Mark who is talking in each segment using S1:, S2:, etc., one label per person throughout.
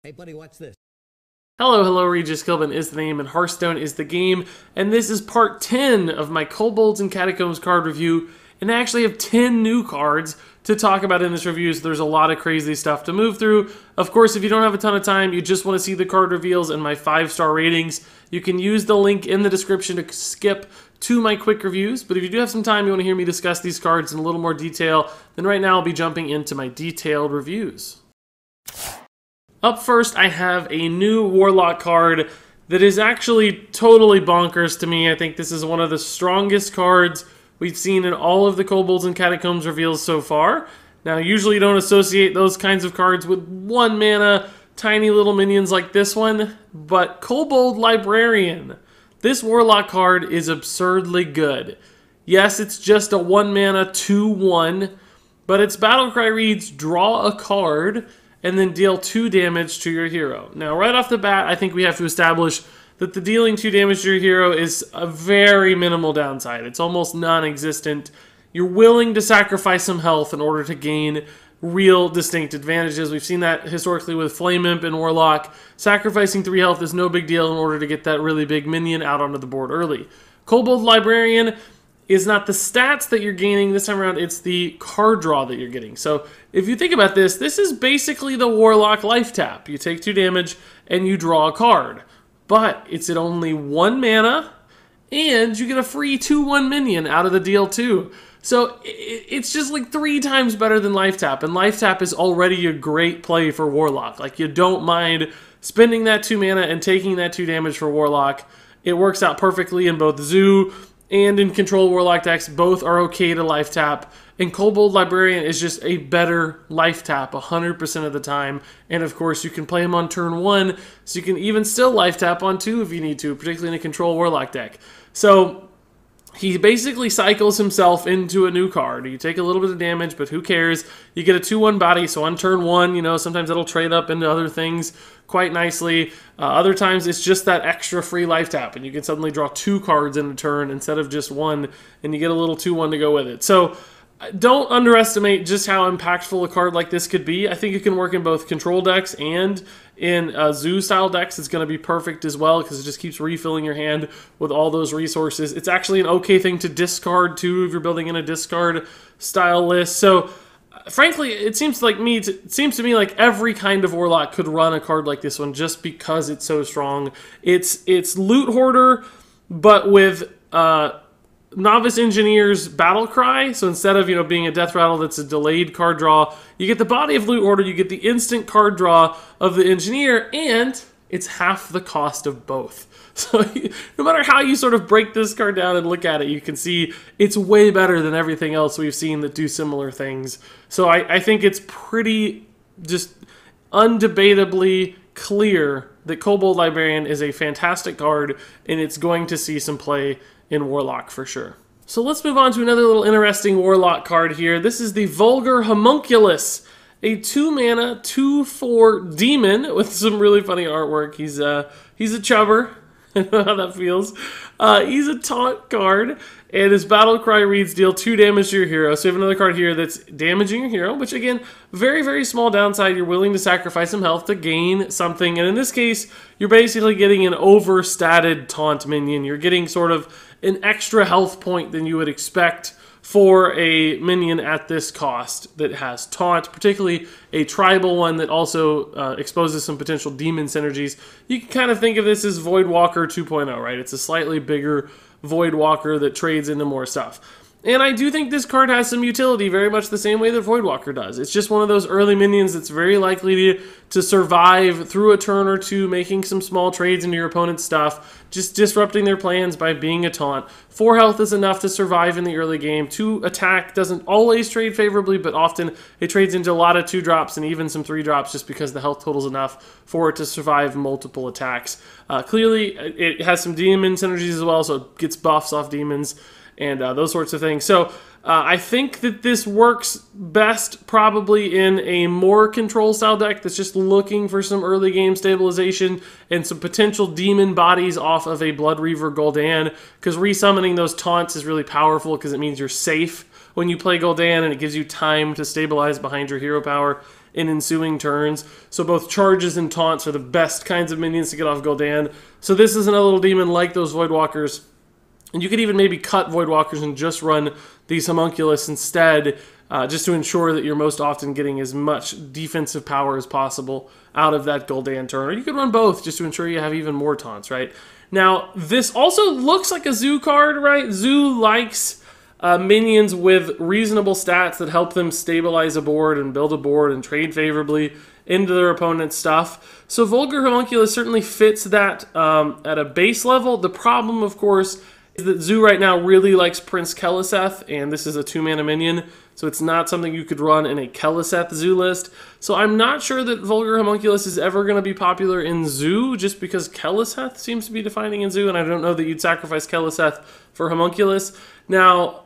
S1: Hey buddy, watch this.
S2: Hello, Regis Kilbin is the name and Hearthstone is the game, and this is part 10 of my Kobolds and Catacombs card review, and I actually have 10 new cards to talk about in this review, so there's a lot of crazy stuff to move through. Of course, if you don't have a ton of time, you just want to see the card reveals and my 5-star ratings, you can use the link in the description to skip to my quick reviews, but if you do have some time, you want to hear me discuss these cards in a little more detail, then right now I'll be jumping into my detailed reviews. Up first, I have a new Warlock card that is actually totally bonkers to me. I think this is one of the strongest cards we've seen in all of the Kobolds and Catacombs reveals so far. Now, usually you don't associate those kinds of cards with 1 mana, tiny little minions like this one, but Kobold Librarian. This Warlock card is absurdly good. Yes, it's just a 1 mana 2/1, but its battlecry reads, draw a card, and then deal 2 damage to your hero. Now, right off the bat, I think we have to establish that the dealing 2 damage to your hero is a very minimal downside. It's almost non-existent. You're willing to sacrifice some health in order to gain real distinct advantages. We've seen that historically with Flame Imp and Warlock. Sacrificing 3 health is no big deal in order to get that really big minion out onto the board early. Kobold Librarian is not the stats that you're gaining this time around, it's the card draw that you're getting. So if you think about this, this is basically the Warlock life tap. You take 2 damage and you draw a card. But it's at only 1 mana, and you get a free 2/1 minion out of the deal too. So it's just like 3 times better than life tap, and life tap is already a great play for Warlock. Like, you don't mind spending that 2 mana and taking that 2 damage for Warlock. It works out perfectly in both Zoo and in Control Warlock decks. Both are okay to life tap, and Kobold Librarian is just a better life tap 100% of the time. And of course, you can play him on turn 1, so you can even still life tap on 2 if you need to, particularly in a Control Warlock deck. So he basically cycles himself into a new card. You take a little bit of damage, but who cares? You get a 2/1 body, so on turn 1, you know, sometimes it'll trade up into other things quite nicely. Other times it's just that extra free life tap, and you can suddenly draw 2 cards in a turn instead of just 1, and you get a little 2/1 to go with it. So don't underestimate just how impactful a card like this could be. I think it can work in both control decks and in Zoo-style decks. It's going to be perfect as well because it just keeps refilling your hand with all those resources. It's actually an okay thing to discard too if you're building in a discard-style list. So frankly, it seems to me like every kind of Warlock could run a card like this one just because it's so strong. It's Loot Hoarder, but with Novice Engineer's Battle Cry. So instead of, you know, being a Death Rattle that's a delayed card draw, you get the body of Loot Hoarder, you get the instant card draw of the Engineer, and it's half the cost of both. So no matter how you sort of break this card down and look at it, you can see it's way better than everything else we've seen that do similar things. So I think it's pretty just undebatably clear that Kobold Librarian is a fantastic card, and it's going to see some play in Warlock for sure. So let's move on to another little interesting Warlock card here. This is the Vulgar Homunculus, a 2 mana 2/4 demon with some really funny artwork. He's a chubber. I know how that feels. He's a taunt card, and his battle cry reads, deal 2 damage to your hero. So you have another card here that's damaging your hero, which again, very, very small downside. You're willing to sacrifice some health to gain something, and in this case, you're basically getting an overstated taunt minion. You're getting sort of an extra health point than you would expect for a minion at this cost that has taunt, particularly a tribal one that also exposes some potential demon synergies. You can kind of think of this as Voidwalker 2.0, right? It's a slightly bigger Voidwalker that trades into more stuff. And I do think this card has some utility, very much the same way that Voidwalker does. It's just one of those early minions that's very likely to survive through a turn or 2, making some small trades into your opponent's stuff, just disrupting their plans by being a taunt. 4 health is enough to survive in the early game. 2 attack doesn't always trade favorably, but often it trades into a lot of 2 drops and even some 3 drops just because the health total is enough for it to survive multiple attacks. Clearly, it has some demon synergies as well, so it gets buffs off demons and those sorts of things. So I think that this works best probably in a more control style deck that's just looking for some early game stabilization and some potential demon bodies off of a Blood Reaver Gul'dan, because resummoning those taunts is really powerful because it means you're safe when you play Gul'dan and it gives you time to stabilize behind your hero power. in ensuing turns. So both charges and taunts are the best kinds of minions to get off Gul'dan. So this is another little demon like those Voidwalkers. And you could even maybe cut Voidwalkers and just run these Homunculus instead, just to ensure that you're most often getting as much defensive power as possible out of that Gul'dan turn. Or you could run both just to ensure you have even more taunts, right? Now, this also looks like a Zoo card, right? Zoo likes minions with reasonable stats that help them stabilize a board and build a board and trade favorably into their opponent's stuff. So Vulgar Homunculus certainly fits that at a base level. The problem, of course, is that Zoo right now really likes Prince Keleseth, and this is a 2-mana minion, so it's not something you could run in a Keleseth Zoo list. So I'm not sure that Vulgar Homunculus is ever going to be popular in Zoo, just because Keleseth seems to be defining in Zoo, and I don't know that you'd sacrifice Keleseth for Homunculus. Now,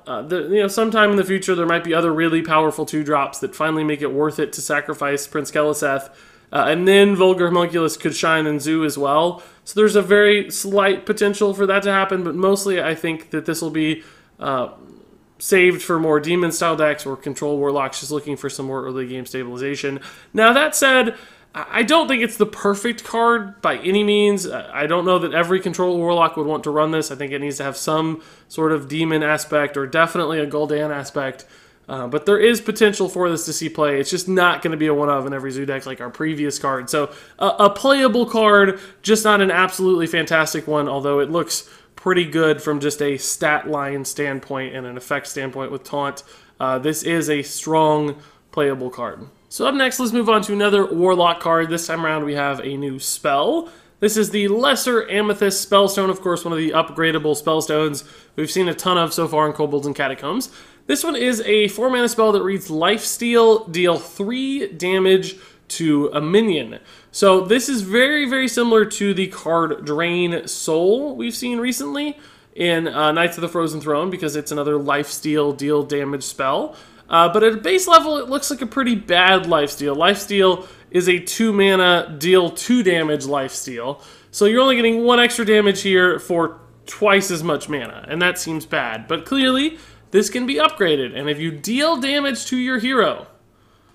S2: sometime in the future there might be other really powerful 2-drops that finally make it worth it to sacrifice Prince Keleseth, and then Vulgar Homunculus could shine in Zoo as well. So there's a very slight potential for that to happen, but mostly I think that this will be saved for more demon-style decks or control warlocks just looking for some more early game stabilization. Now, that said, I don't think it's the perfect card by any means. I don't know that every control warlock would want to run this. I think it needs to have some sort of demon aspect or definitely a Gul'dan aspect. But there is potential for this to see play. It's just not going to be a one-of in every Zoo deck like our previous card. So a playable card, just not an absolutely fantastic one, although it looks pretty good from just a stat line standpoint and an effect standpoint with Taunt. This is a strong playable card. So up next, let's move on to another Warlock card. This time around, we have a new spell. This is the Lesser Amethyst Spellstone, of course, one of the upgradable Spellstones we've seen a ton of so far in Kobolds and Catacombs. This one is a 4-mana spell that reads Lifesteal, deal 3 damage to a minion. So this is very, very similar to the card Drain Soul we've seen recently in Knights of the Frozen Throne, because it's another Lifesteal deal damage spell. But at a base level, it looks like a pretty bad Lifesteal. Lifesteal is a 2-mana deal 2 damage Lifesteal. So you're only getting 1 extra damage here for twice as much mana, and that seems bad. But clearly, this can be upgraded, and if you deal damage to your hero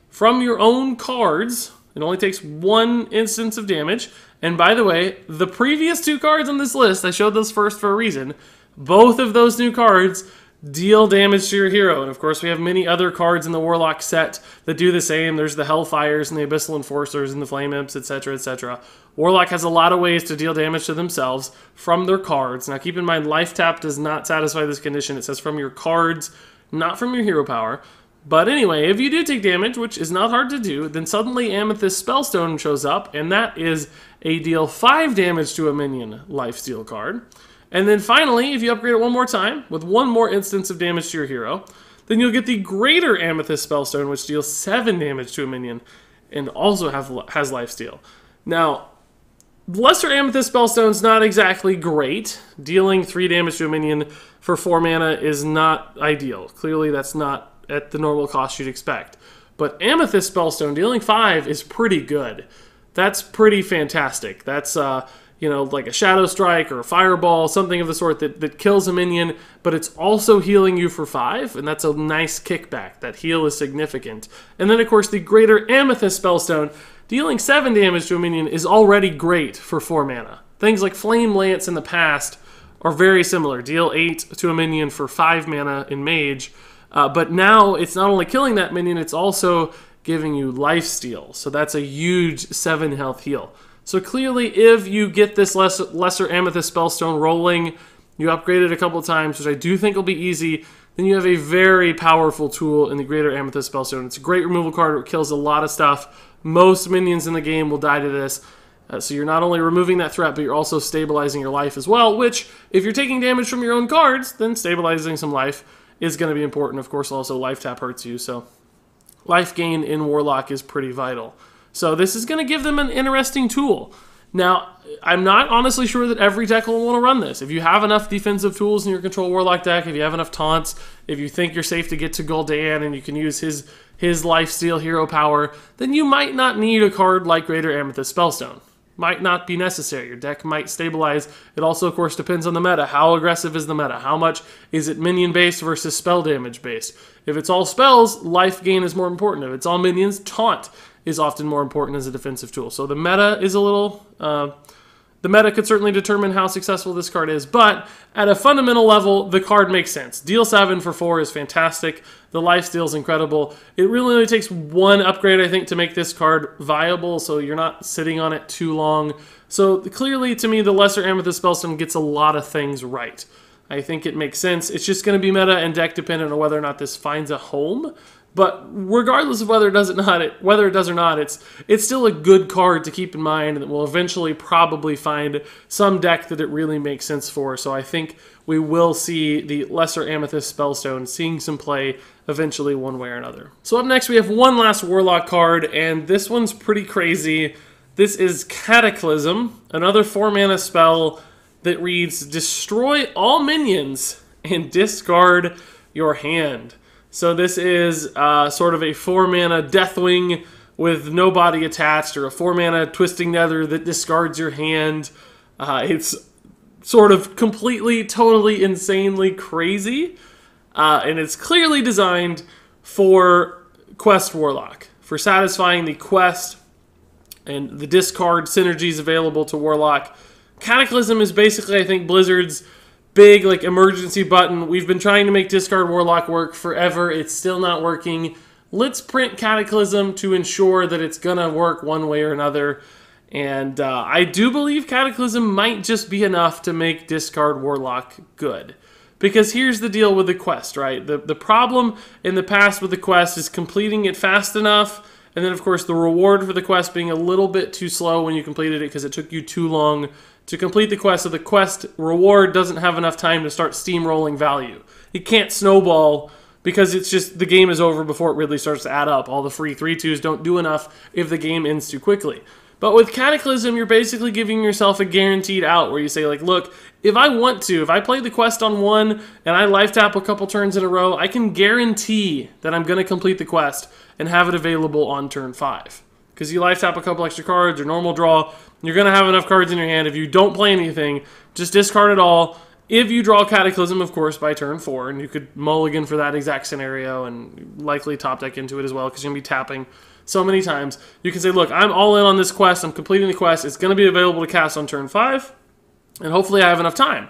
S2: from your own cards, it only takes 1 instance of damage. And by the way, the previous 2 cards on this list, I showed those first for a reason, both of those new cards deal damage to your hero. And of course, we have many other cards in the Warlock set that do the same. There's the Hellfires and the Abyssal Enforcers and the Flame Imps, etc., etc. Warlock has a lot of ways to deal damage to themselves from their cards. Now keep in mind, Life Tap does not satisfy this condition. It says from your cards, not from your hero power. But anyway, if you do take damage, which is not hard to do, then suddenly Amethyst Spellstone shows up, and that is a deal 5 damage to a minion Lifesteal card. And then finally, if you upgrade it one more time, with 1 more instance of damage to your hero, then you'll get the Greater Amethyst Spellstone, which deals 7 damage to a minion, and also has Lifesteal. Now, Lesser Amethyst Spellstone's not exactly great. Dealing 3 damage to a minion for 4 mana is not ideal. Clearly, that's not at the normal cost you'd expect. But Amethyst Spellstone dealing 5 is pretty good. That's pretty fantastic. That's, like a Shadow Strike or a Fireball, something of the sort that kills a minion, but it's also healing you for 5, and that's a nice kickback. That heal is significant. And then, of course, the Greater Amethyst Spellstone, dealing 7 damage to a minion is already great for 4 mana. Things like Flame Lance in the past are very similar. Deal 8 to a minion for 5 mana in Mage, but now it's not only killing that minion, it's also giving you Lifesteal. So that's a huge 7 health heal. So clearly, if you get this Lesser Amethyst Spellstone rolling, you upgrade it a couple of times, which I do think will be easy, then you have a very powerful tool in the Greater Amethyst Spellstone. It's a great removal card. It kills a lot of stuff. Most minions in the game will die to this. So you're not only removing that threat, but you're also stabilizing your life as well, which, if you're taking damage from your own cards, then stabilizing some life is going to be important. Of course, also Life Tap hurts you, so life gain in Warlock is pretty vital. So this is going to give them an interesting tool. Now, I'm not honestly sure that every deck will want to run this. If you have enough defensive tools in your Control Warlock deck, if you have enough taunts, if you think you're safe to get to Gul'dan and you can use his Lifesteal hero power, then you might not need a card like Greater Amethyst Spellstone. Might not be necessary. Your deck might stabilize. It also, of course, depends on the meta. How aggressive is the meta? How much is it minion-based versus spell damage-based? If it's all spells, life gain is more important. If it's all minions, taunt is often more important as a defensive tool. So the meta is a little... the meta could certainly determine how successful this card is, but at a fundamental level, the card makes sense. Deal 7 for 4 is fantastic. The lifesteal is incredible. It really only takes one upgrade, I think, to make this card viable, so you're not sitting on it too long. So clearly, to me, the Lesser Amethyst Spellstone gets a lot of things right. I think it makes sense. It's just going to be meta and deck dependent on whether or not this finds a home. But regardless of whether it does or not, it's still a good card to keep in mind that will eventually probably find some deck that it really makes sense for. So I think we will see the Lesser Amethyst Spellstone seeing some play eventually one way or another. So up next we have one last Warlock card, and this one's pretty crazy. This is Cataclysm, another 4-mana spell that reads, destroy all minions and discard your hand. So this is sort of a 4-mana Deathwing with no body attached, or a 4-mana Twisting Nether that discards your hand. It's sort of completely, totally, insanely crazy. And it's clearly designed for Quest Warlock, for satisfying the quest and the discard synergies available to Warlock. Cataclysm is basically, I think, Blizzard's big like emergency button. We've been trying to make discard Warlock work forever. It's still not working. Let's print Cataclysm to ensure that it's gonna work one way or another. And I do believe Cataclysm might just be enough to make discard Warlock good. Because here's the deal with the quest, right? The problem in the past with the quest is completing it fast enough, and then of course the reward for the quest being a little bit too slow when you completed it because it took you too long to complete the quest, so the quest reward doesn't have enough time to start steamrolling value. It can't snowball because it's just the game is over before it really starts to add up. All the free 3/2s don't do enough if the game ends too quickly. But with Cataclysm, you're basically giving yourself a guaranteed out where you say, like, look, if I want to, if I play the quest on 1 and I life tap a couple turns in a row, I can guarantee that I'm going to complete the quest and have it available on turn 5. Because you life tap a couple extra cards or normal draw, you're going to have enough cards in your hand. If you don't play anything, just discard it all. If you draw Cataclysm, of course, by turn 4, and you could mulligan for that exact scenario and likely top deck into it as well because you're going to be tapping so many times, you can say, look, I'm all in on this quest. I'm completing the quest. It's going to be available to cast on turn 5, and hopefully I have enough time.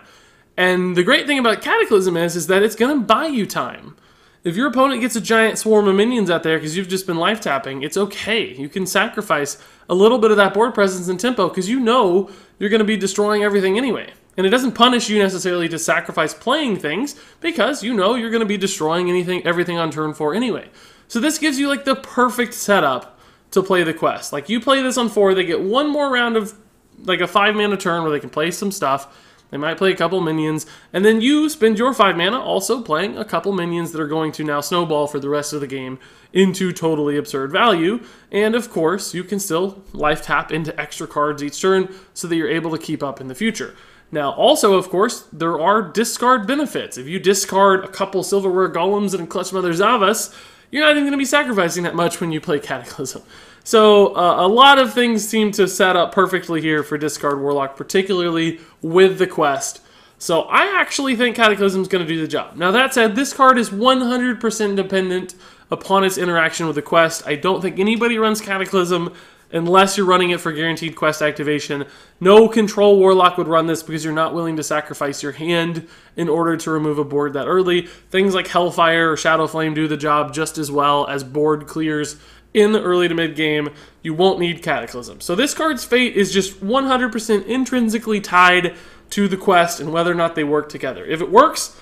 S2: And the great thing about Cataclysm is that it's going to buy you time. If your opponent gets a giant swarm of minions out there because you've just been life tapping, it's okay. You can sacrifice a little bit of that board presence and tempo because you know you're going to be destroying everything anyway. And it doesn't punish you necessarily to sacrifice playing things because you know you're going to be destroying everything on turn 4 anyway. So this gives you like the perfect setup to play the quest. Like you play this on 4, they get one more round of like a 5-mana turn where they can play some stuff. They might play a couple minions, and then you spend your 5 mana also playing a couple minions that are going to now snowball for the rest of the game into totally absurd value. And of course, you can still life tap into extra cards each turn so that you're able to keep up in the future. Now, also, of course, there are discard benefits. If you discard a couple Silverware Golems and a Clutch Mother Zavas, you're not even going to be sacrificing that much when you play Cataclysm. So a lot of things seem to set up perfectly here for discard Warlock, particularly with the quest. So I actually think Cataclysm is going to do the job. Now that said, this card is 100% dependent upon its interaction with the quest. I don't think anybody runs Cataclysm unless you're running it for guaranteed quest activation. No control Warlock would run this because you're not willing to sacrifice your hand in order to remove a board that early. Things like Hellfire or Shadow Flame do the job just as well as board clears in the early to mid game. You won't need Cataclysm. So this card's fate is just 100% intrinsically tied to the quest and whether or not they work together. If it works,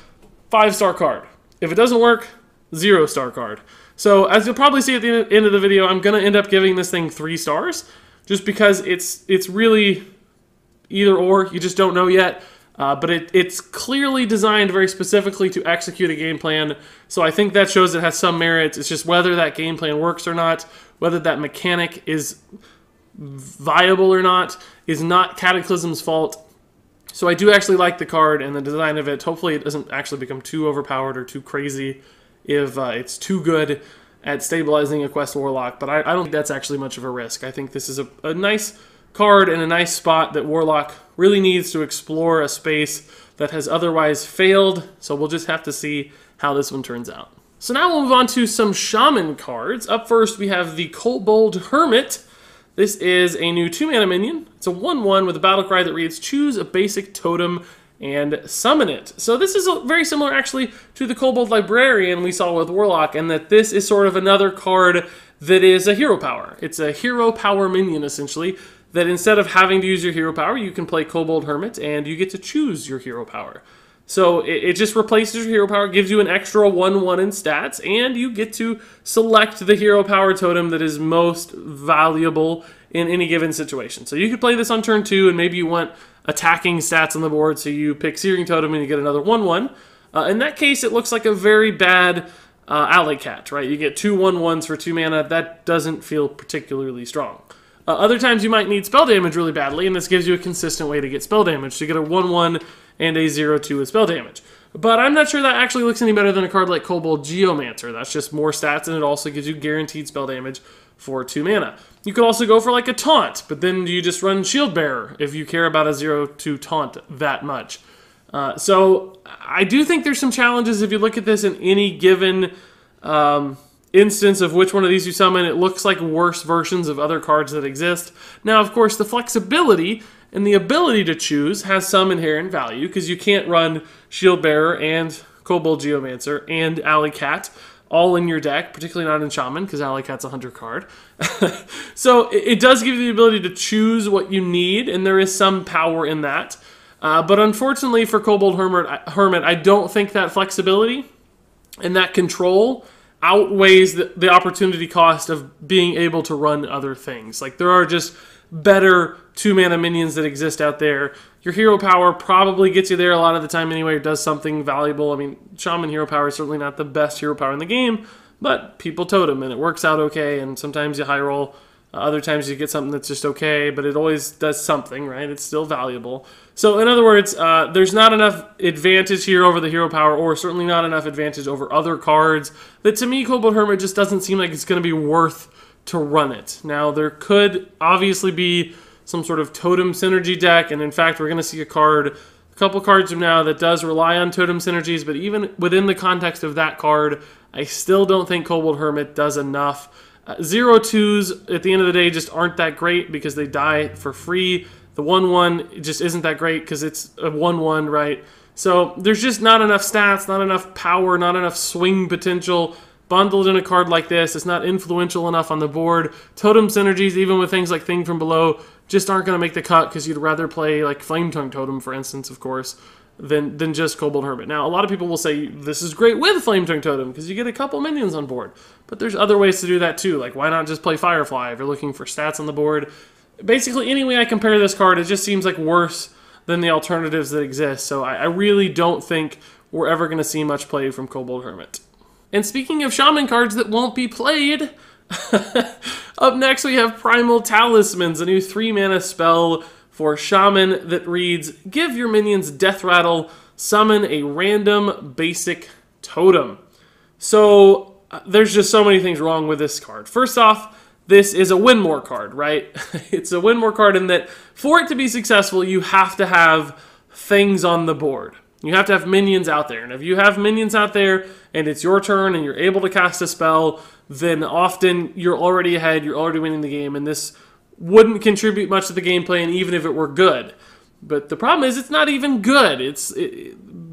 S2: 5-star card. If it doesn't work, 0-star card. So as you'll probably see at the end of the video, I'm going to end up giving this thing 3 stars just because it's really either or. You just don't know yet. But it's clearly designed very specifically to execute a game plan. So I think that shows it has some merit. It's just whether that game plan works or not, whether that mechanic is viable or not, is not Cataclysm's fault. So I do actually like the card and the design of it. Hopefully it doesn't actually become too overpowered or too crazy if it's too good at stabilizing a Quest Warlock. But I don't think that's actually much of a risk. I think this is a nice card and a nice spot that Warlock really needs to explore a space that has otherwise failed. So we'll just have to see how this one turns out. So now we'll move on to some Shaman cards. Up first, we have the Kobold Hermit. This is a new 2-mana minion. It's a 1/1 with a battle cry that reads, choose a basic totem and summon it. So this is very similar actually to the Kobold Librarian we saw with Warlock, and that this is sort of another card that is a hero power. It's a hero power minion essentially, that instead of having to use your hero power, you can play Kobold Hermit and you get to choose your hero power. So it just replaces your hero power, gives you an extra 1/1 in stats, and you get to select the hero power totem that is most valuable in any given situation. So you could play this on turn 2, and maybe you want attacking stats on the board, so you pick Searing Totem and you get another 1/1. In that case, it looks like a very bad Alley Cat, right? You get 2 1/1s for 2 mana. That doesn't feel particularly strong. Other times you might need spell damage really badly, and this gives you a consistent way to get spell damage. So you get a 1/1 and a 0/2 with spell damage. But I'm not sure that actually looks any better than a card like Kobold Geomancer. That's just more stats, and it also gives you guaranteed spell damage for 2 mana. You could also go for like a Taunt, but then you just run Shield Bearer if you care about a 0/2 Taunt that much. So I do think there's some challenges if you look at this in any given instance of which one of these you summon. It looks like worse versions of other cards that exist. Now, of course, the flexibility and the ability to choose has some inherent value, because you can't run Shield Bearer and Kobold Geomancer and Alley Cat all in your deck, particularly not in Shaman, because Alley Cat's a hunter card. So it does give you the ability to choose what you need, and there is some power in that. But unfortunately for Kobold Hermit, I don't think that flexibility and that control outweighs the opportunity cost of being able to run other things. Like, there are just better 2-mana minions that exist out there. Your hero power probably gets you there a lot of the time anyway, or does something valuable. I mean, Shaman hero power is certainly not the best hero power in the game, but people totem, and it works out okay, and sometimes you high roll. Other times you get something that's just okay, but it always does something, right? It's still valuable. So in other words, there's not enough advantage here over the hero power, or certainly not enough advantage over other cards, that to me, Kobold Hermit just doesn't seem like it's going to be worth to run it. Now, there could obviously be some sort of totem synergy deck, and in fact, we're going to see a couple cards from now that does rely on totem synergies, but even within the context of that card, I still don't think Kobold Hermit does enough. 0/2s at the end of the day just aren't that great because they die for free. The 1/1 just isn't that great because it's a 1/1, right? So there's just not enough stats, not enough power, not enough swing potential bundled in a card like this. It's not influential enough on the board. Totem synergies, even with things like Thing from Below, just aren't going to make the cut, because you'd rather play like Flame Tongue Totem, for instance, of course, than just Kobold Hermit. Now, a lot of people will say this is great with Flame Tongue Totem because you get a couple minions on board. But there's other ways to do that too. Like, why not just play Firefly if you're looking for stats on the board? Basically, any way I compare this card, it just seems like worse than the alternatives that exist. So I really don't think we're ever going to see much play from Kobold Hermit. And speaking of Shaman cards that won't be played, up next we have Primal Talismans, a new 3-mana spell for Shaman that reads, give your minions Death Rattle, summon a random basic totem. So there's just so many things wrong with this card. First off, this is a win more card, right? It's a win more card in that for it to be successful, you have to have things on the board. You have to have minions out there. And if you have minions out there and it's your turn and you're able to cast a spell, then often you're already ahead, you're already winning the game, and this wouldn't contribute much to the gameplay, and even if it were good. But the problem is it's not even good.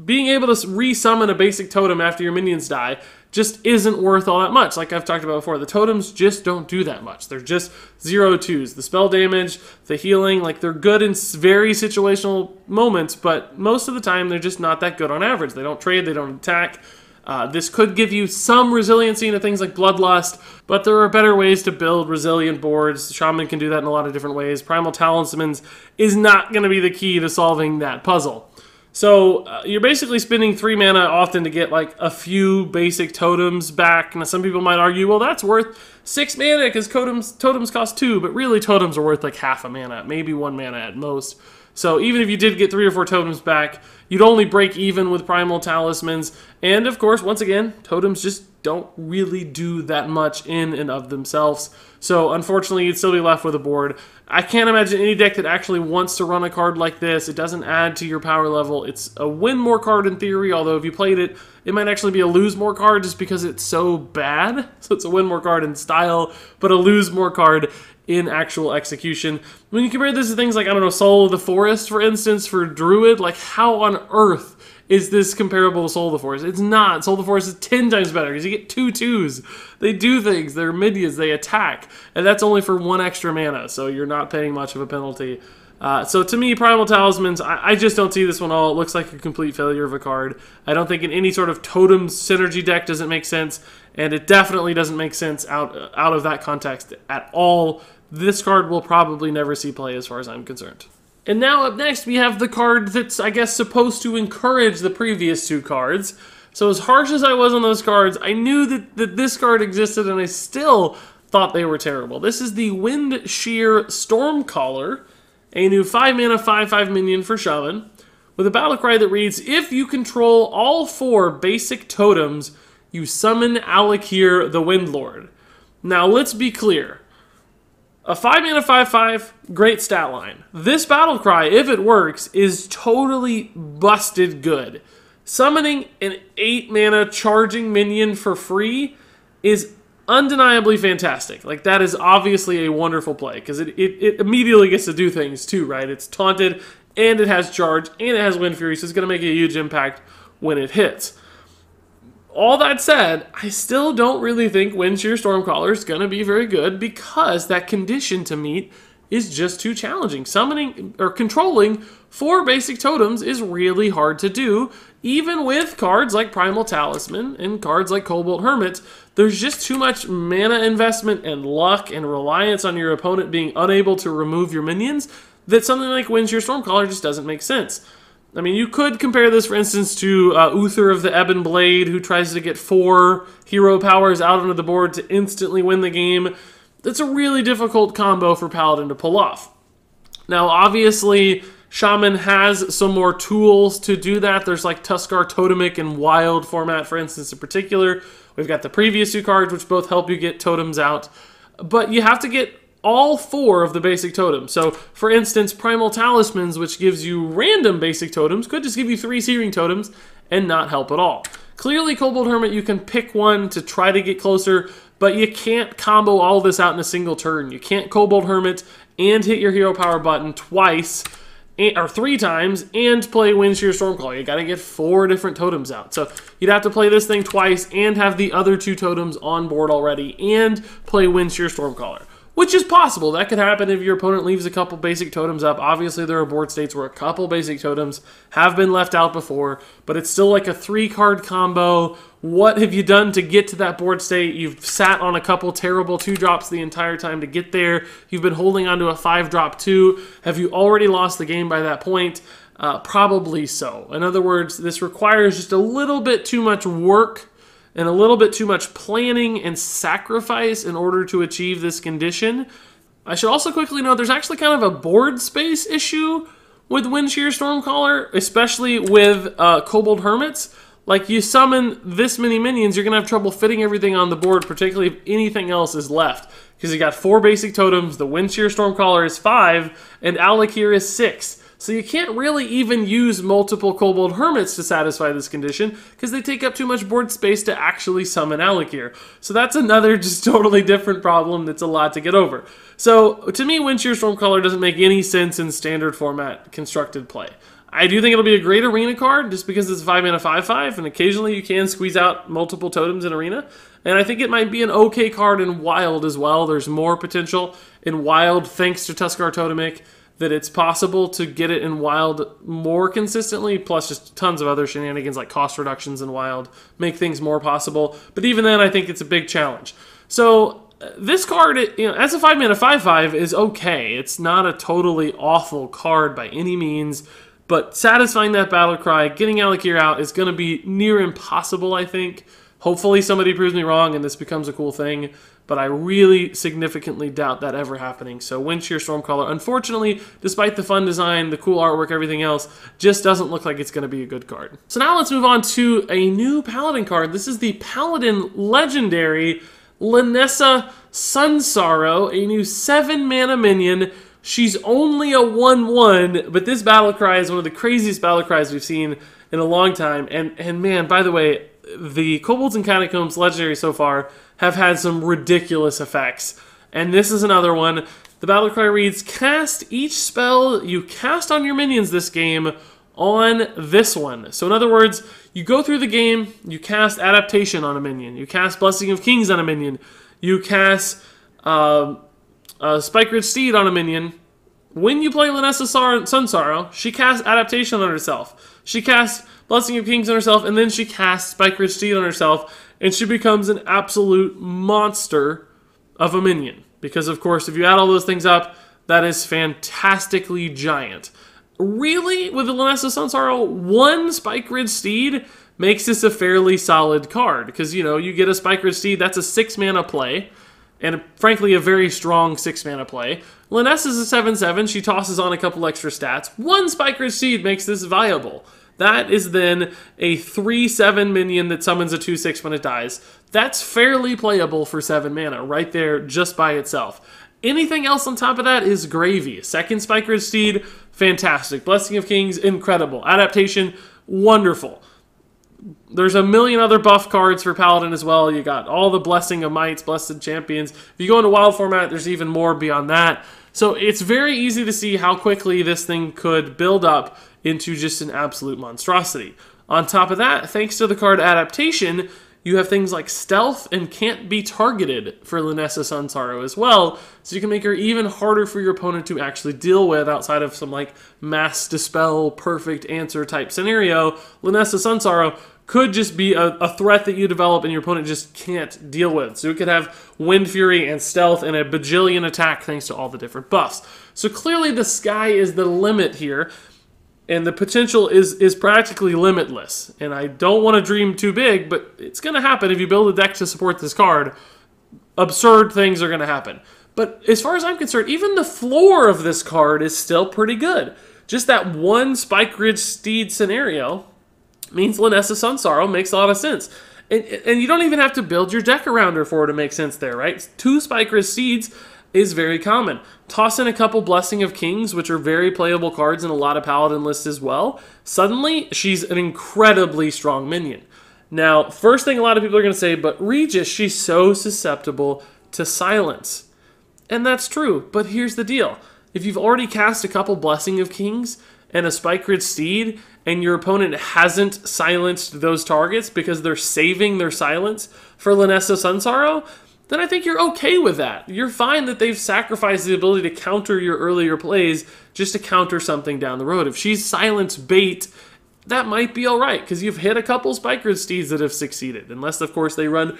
S2: Being able to resummon a basic totem after your minions die just isn't worth all that much. Like I've talked about before, the totems just don't do that much. They're just 0/2s. The spell damage, the healing, like they're good in very situational moments, but most of the time they're just not that good on average. They don't trade, they don't attack. This could give you some resiliency into things like Bloodlust, but there are better ways to build resilient boards. Shaman can do that in a lot of different ways. Primal Talismans is not going to be the key to solving that puzzle. So you're basically spending 3 mana often to get like a few basic totems back. Now some people might argue, well, that's worth 6 mana because totems cost 2, but really totems are worth like half a mana, maybe 1 mana at most. So even if you did get 3 or 4 totems back, you'd only break even with Primal Talismans. And of course, once again, totems just don't really do that much in and of themselves. So unfortunately, you'd still be left with a board. I can't imagine any deck that actually wants to run a card like this. It doesn't add to your power level. It's a win more card in theory, although if you played it, it might actually be a lose more card just because it's so bad. So it's a win more card in style, but a lose more card in actual execution. When you compare this to things like, I don't know, Soul of the Forest, for instance, for Druid, like how on earth is this comparable to Soul of the Forest? It's not. Soul of the Forest is 10 times better because you get 2 2s. They do things. They're minions. They attack. And that's only for 1 extra mana, so you're not paying much of a penalty. So to me, Primal Talismans, I just don't see this one all. It looks like a complete failure of a card. I don't think in any sort of totem synergy deck does it make sense, and it definitely doesn't make sense out of that context at all. This card will probably never see play as far as I'm concerned. And now up next, we have the card that's, I guess, supposed to encourage the previous 2 cards. So as harsh as I was on those cards, I knew that this card existed, and I still thought they were terrible. This is the Windshear Stormcaller, a new 5-mana 5/5 minion for Shaman, with a battle cry that reads, if you control all 4 basic totems, you summon Alakir the Windlord. Now, let's be clear. A 5-mana 5/5, great stat line. This battle cry, if it works, is totally busted good. Summoning an 8-mana charging minion for free is undeniably fantastic. Like, that is obviously a wonderful play, because it immediately gets to do things too, right? It's taunted, and it has charge, and it has Wind Fury, so it's going to make a huge impact when it hits. All that said, I still don't really think Windshear Stormcaller is going to be very good because that condition to meet is just too challenging. Summoning or controlling 4 basic totems is really hard to do, even with cards like Primal Talisman and cards like Kobold Hermit. There's just too much mana investment and luck and reliance on your opponent being unable to remove your minions that something like Windshear Stormcaller just doesn't make sense. I mean, you could compare this, for instance, to Uther of the Ebon Blade, who tries to get 4 hero powers out onto the board to instantly win the game. That's a really difficult combo for Paladin to pull off. Now, obviously, Shaman has some more tools to do that. There's like Tuskar Totemic and Wild format, for instance, in particular. We've got the previous 2 cards, which both help you get totems out. But you have to get all 4 of the basic totems. So, for instance, Primal Talismans, which gives you random basic totems, could just give you 3 Searing Totems and not help at all. Clearly, Kobold Hermit, you can pick one to try to get closer, but you can't combo all this out in a single turn. You can't Kobold Hermit and hit your hero power button twice, or 3 times, and play Windshear Stormcaller. You gotta get 4 different totems out. So you'd have to play this thing twice and have the other 2 totems on board already and play Windshear Stormcaller. Which is possible. That could happen if your opponent leaves a couple basic totems up. Obviously, there are board states where a couple basic totems have been left out before, but it's still like a 3-card combo. What have you done to get to that board state? You've sat on a couple terrible 2-drops the entire time to get there. You've been holding onto a 5-drop 2. Have you already lost the game by that point? Probably so. In other words, this requires just a little bit too much work and a little bit too much planning and sacrifice in order to achieve this condition. I should also quickly note there's actually kind of a board space issue with Windshear Stormcaller, especially with Kobold Hermits. Like, you summon this many minions, you're going to have trouble fitting everything on the board, particularly if anything else is left. Because you got 4 basic totems, the Windshear Stormcaller is 5, and Alakir is 6. So you can't really even use multiple Kobold Hermits to satisfy this condition because they take up too much board space to actually summon Alakir. So that's another just totally different problem that's a lot to get over. So to me, Windshear Stormcaller doesn't make any sense in standard format constructed play. I do think it'll be a great arena card just because it's 5-mana 5/5, and occasionally you can squeeze out multiple totems in arena. And I think it might be an okay card in Wild as well. There's more potential in Wild thanks to Tuskar Totemic, that it's possible to get it in Wild more consistently, plus just tons of other shenanigans like cost reductions in Wild make things more possible. But even then, I think it's a big challenge. So this card, as a 5-mana 5/5, is okay. It's not a totally awful card by any means, but satisfying that battle cry, getting Alakir out is going to be near impossible, I think. Hopefully somebody proves me wrong and this becomes a cool thing. but I really significantly doubt that ever happening. So Windshear Stormcaller, unfortunately, despite the fun design, the cool artwork, everything else, just doesn't look like it's going to be a good card. So now let's move on to a new Paladin card. This is the Paladin Legendary Lanesa Sun Sorrow, a new 7-mana minion. She's only a 1/1, but this battle cry is one of the craziest battle cries we've seen in a long time. And man, by the way, the Kobolds and Catacombs Legendary so far have had some ridiculous effects. And this is another one. The battle cry reads, cast each spell you cast on your minions this game on this one. So in other words, you go through the game, you cast Adaptation on a minion, you cast Blessing of Kings on a minion, you cast Spike-Ridged Steed on a minion. When you play Lanesa Sun Sorrow, she casts Adaptation on herself. She casts Blessing of Kings on herself, and then she casts Spike-Ridged Steed on herself, and she becomes an absolute monster of a minion. Because, of course, if you add all those things up, that is fantastically giant. Really, with the Lanesa Sun Sorrow, one Spike-Ridged Steed makes this a fairly solid card. Because, you know, you get a Spike-Ridged Steed, that's a 6-mana play. And frankly, a very strong 6-mana play. Lynessa's a 7/7. She tosses on a couple extra stats. One Spike-Ridged Steed makes this viable. That is then a 3/7 minion that summons a 2/6 when it dies. That's fairly playable for 7 mana, right there, just by itself. Anything else on top of that is gravy. Second Spike-Ridged Steed, fantastic. Blessing of Kings, incredible. Adaptation, wonderful. There's a million other buff cards for Paladin as well. You got all the Blessing of Mights, Blessed Champions. If you go into Wild format, there's even more beyond that. So it's very easy to see how quickly this thing could build up into just an absolute monstrosity. On top of that, thanks to the card Adaptation, you have things like Stealth and Can't Be Targeted for Lanesa Sun Sorrow as well, so you can make her even harder for your opponent to actually deal with outside of some like Mass Dispel, Perfect Answer type scenario. Lanesa Sun Sorrow could just be a threat that you develop and your opponent just can't deal with. So it could have Wind Fury and Stealth and a bajillion attack thanks to all the different buffs. So clearly the sky is the limit here, and the potential is practically limitless. And I don't want to dream too big, but it's going to happen if you build a deck to support this card. Absurd things are going to happen. But as far as I'm concerned, even the floor of this card is still pretty good. Just that one Spike-Ridged Steed scenario means Lanesa Sun Sorrow makes a lot of sense. And you don't even have to build your deck around her for it to make sense there, right? 2 Spike-Ridged Steeds is very common. Toss in a couple Blessing of Kings, which are very playable cards in a lot of Paladin lists as well. Suddenly, she's an incredibly strong minion. Now, first thing a lot of people are going to say, but Regis, she's so susceptible to silence. And that's true, but here's the deal. If you've already cast a couple Blessing of Kings and a Spike-Ridged Steed, and your opponent hasn't silenced those targets because they're saving their silence for Lanesa Sun Sorrow, then I think you're okay with that. You're fine that they've sacrificed the ability to counter your earlier plays just to counter something down the road. If she's silence bait, that might be alright, because you've hit a couple Spike-Ridged Steeds that have succeeded. Unless, of course, they run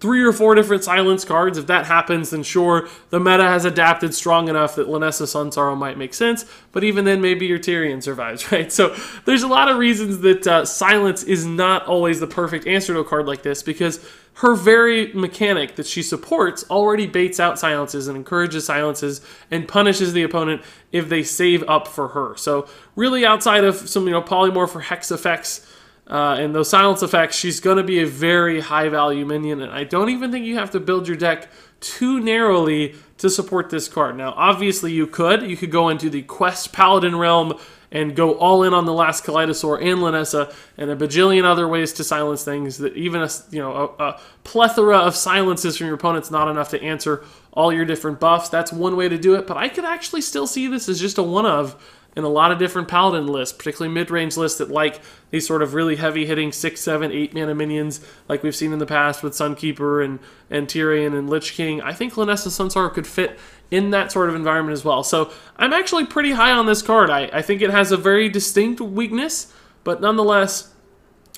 S2: 3 or 4 different silence cards. If that happens, then sure, the meta has adapted strong enough that Lanesa Sun Sorrow might make sense, but even then, maybe your Tyrion survives, right? So there's a lot of reasons that silence is not always the perfect answer to a card like this, because her very mechanic that she supports already baits out silences and encourages silences and punishes the opponent if they save up for her. So really, outside of some polymorph or hex effects, and those silence effects, she's going to be a very high-value minion, and I don't even think you have to build your deck too narrowly to support this card. Now, obviously, you could go into the Quest Paladin realm and go all in on the last Kaleidosaur and Lynessa, and a bajillion other ways to silence things that even a plethora of silences from your opponent's not enough to answer all your different buffs. That's one way to do it, but I could actually still see this as just a one-of in a lot of different Paladin lists, particularly mid-range lists that like these sort of really heavy-hitting 6, 7, 8 mana minions like we've seen in the past with Sunkeeper and Tyrion and Lich King. I think Lanesa Sun Sorrow could fit in that sort of environment as well. So I'm actually pretty high on this card. I think it has a very distinct weakness, but nonetheless,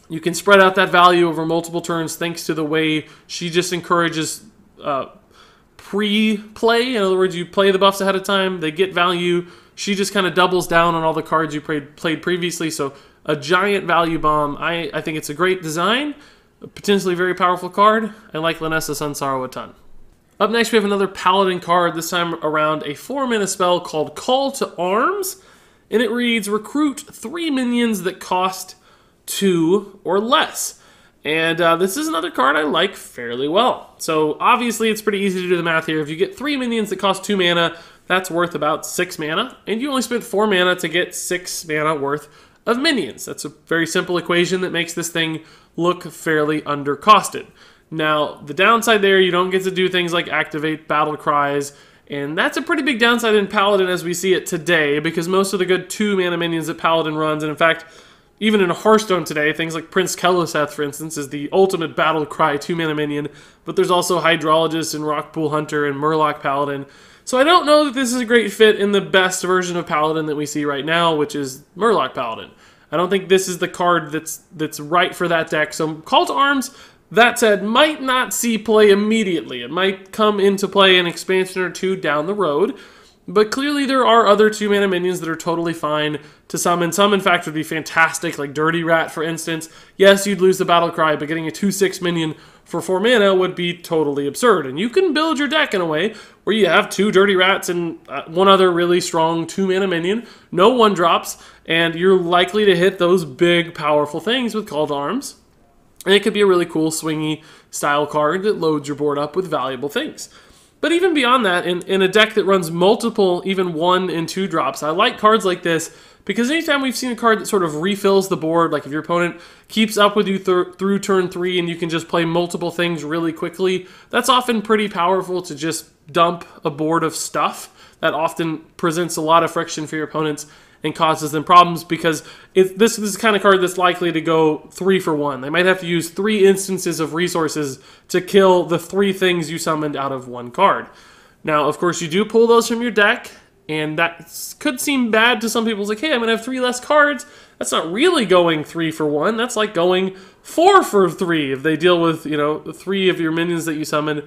S2: you can spread out that value over multiple turns thanks to the way she just encourages pre-play. In other words, you play the buffs ahead of time, they get value. She just kind of doubles down on all the cards you played previously, so a giant value bomb. I think it's a great design, a potentially very powerful card. I like Lanesa Sun Sorrow a ton. Up next, we have another Paladin card, this time around a 4-mana spell called Call to Arms, and it reads, recruit 3 minions that cost 2 or less. And this is another card I like fairly well. So obviously it's pretty easy to do the math here. If you get 3 minions that cost 2 mana, that's worth about 6 mana, and you only spent 4 mana to get 6 mana worth of minions. That's a very simple equation that makes this thing look fairly undercosted. Now, the downside there, you don't get to do things like activate battle cries, and that's a pretty big downside in Paladin as we see it today, because most of the good 2-mana minions that Paladin runs, and in fact, even in Hearthstone today, things like Prince Keleseth, for instance, is the ultimate battle cry 2-mana minion, but there's also Hydrologist and Rockpool Hunter and Murloc Paladin. So I don't know that this is a great fit in the best version of Paladin that we see right now, which is Murloc Paladin. I don't think this is the card that's right for that deck. So Call to Arms, that said, might not see play immediately. It might come into play an expansion or two down the road. But clearly there are other 2-mana minions that are totally fine to summon. Some, in fact, would be fantastic, like Dirty Rat, for instance. Yes, you'd lose the Battle Cry, but getting a 2/6 minion for 4 mana would be totally absurd. And you can build your deck in a way where you have 2 Dirty Rats and one other really strong 2-mana minion, no 1-drops, and you're likely to hit those big, powerful things with Call to Arms. And it could be a really cool, swingy style card that loads your board up with valuable things. But even beyond that, in a deck that runs multiple, even 1 and 2 drops, I like cards like this because anytime we've seen a card that sort of refills the board, like if your opponent keeps up with you through turn 3 and you can just play multiple things really quickly, that's often pretty powerful to just dump a board of stuff. That often presents a lot of friction for your opponents and causes them problems because this is the kind of card that's likely to go 3 for 1. They might have to use 3 instances of resources to kill the 3 things you summoned out of 1 card. Now, of course, you do pull those from your deck, and that could seem bad to some people. It's like, hey, I'm going to have 3 less cards. That's not really going 3 for 1. That's like going 4 for 3 if they deal with, 3 of your minions that you summoned.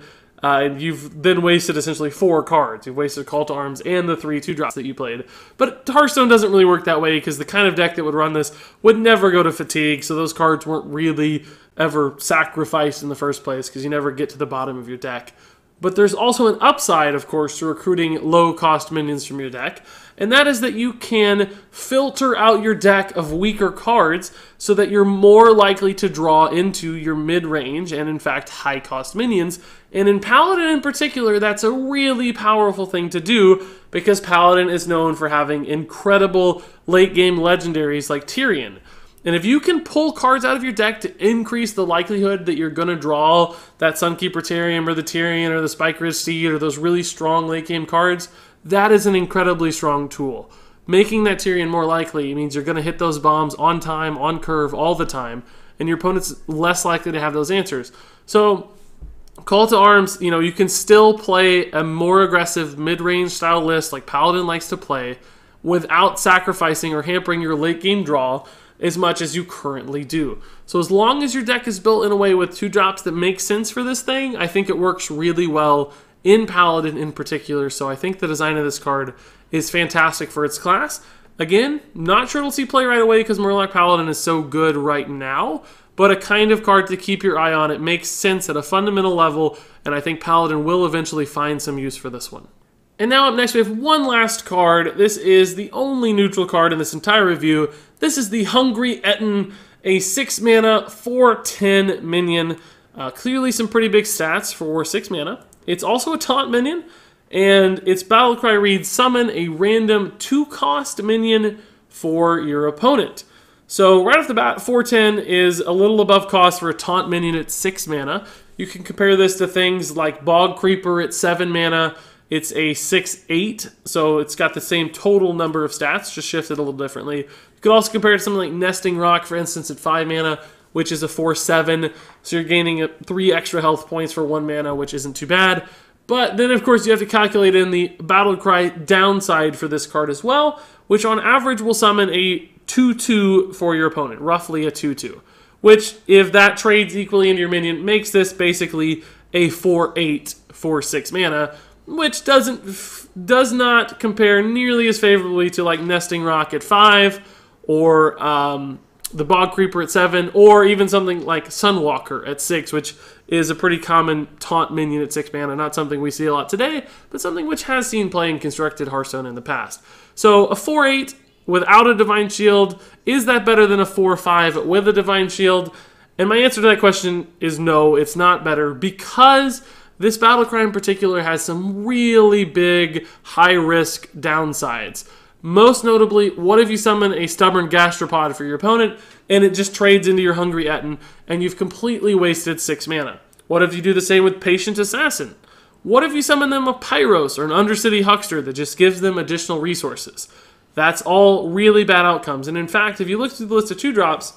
S2: And you've then wasted essentially 4 cards. You've wasted Call to Arms and the 3 2-drops that you played. But Hearthstone doesn't really work that way because the kind of deck that would run this would never go to Fatigue, so those cards weren't really ever sacrificed in the first place because you never get to the bottom of your deck. But there's also an upside, of course, to recruiting low-cost minions from your deck, and that is that you can filter out your deck of weaker cards so that you're more likely to draw into your mid-range and, in fact, high-cost minions. And in Paladin in particular, that's a really powerful thing to do because Paladin is known for having incredible late-game legendaries like Tyrion. And if you can pull cards out of your deck to increase the likelihood that you're going to draw that Sunkeeper Tyrion or the Tyrion or the Spike-Ridge Steed or those really strong late-game cards, that is an incredibly strong tool. Making that Tyrion more likely means you're going to hit those bombs on time, on curve, all the time, and your opponent's less likely to have those answers. So, Call to Arms, you can still play a more aggressive mid-range style list like Paladin likes to play without sacrificing or hampering your late-game draw as much as you currently do. So as long as your deck is built in a way with 2-drops that make sense for this thing, I think it works really well in Paladin in particular. So I think the design of this card is fantastic for its class. Again, not sure it'll see play right away because Murloc Paladin is so good right now, but a kind of card to keep your eye on. It makes sense at a fundamental level, and I think Paladin will eventually find some use for this one. And now up next we have one last card. This is the only neutral card in this entire review. This is the Hungry Ettin, a 6-mana, 4/10 minion. Clearly some pretty big stats for 6 mana. It's also a taunt minion, and its battle cry reads, summon a random 2-cost minion for your opponent. So right off the bat, 4/10 is a little above cost for a taunt minion at 6 mana. You can compare this to things like Bog Creeper at 7 mana. It's a 6/8, so it's got the same total number of stats, just shifted a little differently. You could also compare it to something like Nesting Rock, for instance, at 5 mana, which is a 4/7, so you're gaining 3 extra health points for 1 mana, which isn't too bad. But then, of course, you have to calculate in the Battle Cry downside for this card as well, which on average will summon a 2/2 for your opponent, roughly a 2/2. Which, if that trades equally into your minion, makes this basically a 4/8 for 6 mana, which does not compare nearly as favorably to like Nesting Rock at 5, or the Bog Creeper at 7, or even something like Sunwalker at 6, which is a pretty common taunt minion at 6 mana, not something we see a lot today, but something which has seen play in constructed Hearthstone in the past. So a 4/8 without a Divine Shield, is that better than a 4/5 with a Divine Shield? And my answer to that question is no, it's not better, because this battlecry in particular has some really big, high-risk downsides. Most notably, what if you summon a Stubborn Gastropod for your opponent, and it just trades into your Hungry Ettin, and you've completely wasted 6 mana? What if you do the same with Patient Assassin? What if you summon them a Pyros or an Undercity Huckster that just gives them additional resources? That's all really bad outcomes. And in fact, if you look through the list of 2-drops,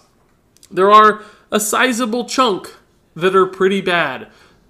S2: there are a sizable chunk that are pretty bad.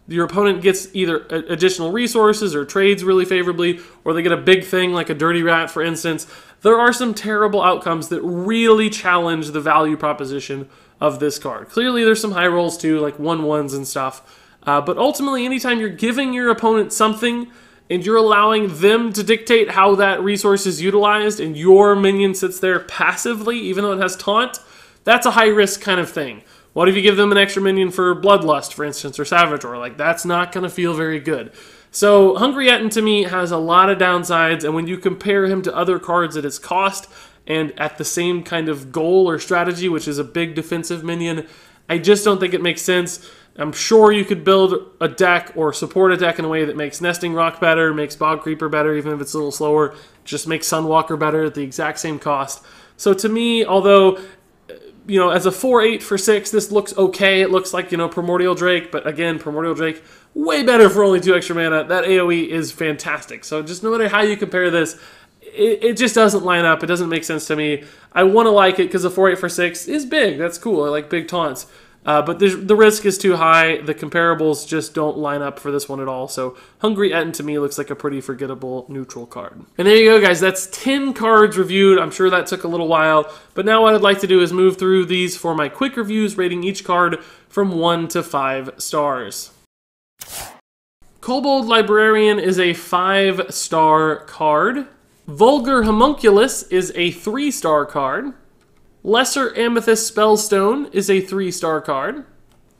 S2: Your opponent gets either additional resources or trades really favorably, or they get a big thing like a Dirty Rat, for instance. There are some terrible outcomes that really challenge the value proposition of this card. Clearly, there's some high rolls too, like 1/1s and stuff. But ultimately, anytime you're giving your opponent something and you're allowing them to dictate how that resource is utilized, and your minion sits there passively, even though it has taunt, that's a high-risk kind of thing. What if you give them an extra minion for Bloodlust, for instance, or Savator? Like, that's not going to feel very good. So, Hungry Ettin, to me, has a lot of downsides, and when you compare him to other cards at its cost, and at the same kind of goal or strategy, which is a big defensive minion, I just don't think it makes sense. I'm sure you could build a deck or support a deck in a way that makes Nesting Rock better, makes Bog Creeper better, even if it's a little slower, just makes Sunwalker better at the exact same cost. So to me, although, you know, as a 4/8 for 6, this looks okay. It looks like, you know, Primordial Drake, but again, Primordial Drake, way better for only 2 extra mana. That AoE is fantastic. So just no matter how you compare this, it just doesn't line up. It doesn't make sense to me. I want to like it because a 4/8 for 6 is big. That's cool. I like big taunts. But the risk is too high. The comparables just don't line up for this one at all. So Hungry Ettin to me looks like a pretty forgettable neutral card. And there you go, guys. That's 10 cards reviewed. I'm sure that took a little while. But now what I'd like to do is move through these for my quick reviews, rating each card from 1 to 5 stars. Kobold Librarian is a 5-star card. Vulgar Homunculus is a 3-star card. Lesser Amethyst Spellstone is a 3-star card.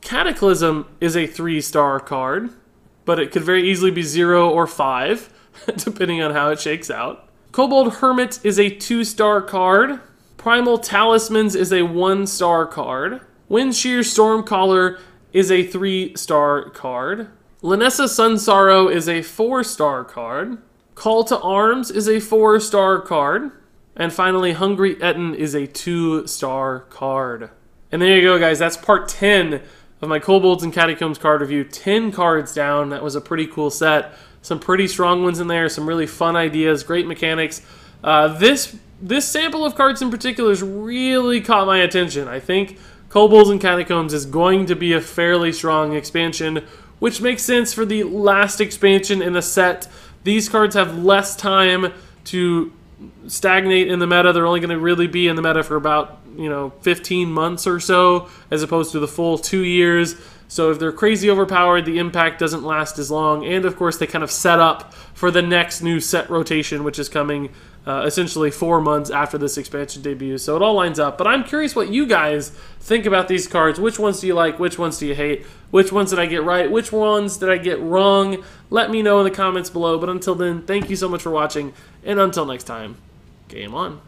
S2: Cataclysm is a 3-star card, but it could very easily be 0 or 5, depending on how it shakes out. Kobold Hermit is a 2-star card. Primal Talismans is a 1-star card. Windshear Stormcaller is a 3-star card. Lanesa Sun Sorrow is a 4-star card. Call to Arms is a 4-star card. And finally, Hungry Ettin is a 2-star card. And there you go, guys. That's part 10 of my Kobolds and Catacombs card review. 10 cards down. That was a pretty cool set. Some pretty strong ones in there. Some really fun ideas. Great mechanics. This sample of cards in particular has really caught my attention. I think Kobolds and Catacombs is going to be a fairly strong expansion, which makes sense for the last expansion in the set. These cards have less time to stagnate in the meta. They're only going to really be in the meta for about, 15 months or so, as opposed to the full 2 years. So if they're crazy overpowered, the impact doesn't last as long. And of course, they kind of set up for the next new set rotation, which is coming essentially 4 months after this expansion debuts. So it all lines up. But I'm curious what you guys think about these cards. Which ones do you like? Which ones do you hate? Which ones did I get right? Which ones did I get wrong? Let me know in the comments below. But until then, thank you so much for watching. And until next time, game on.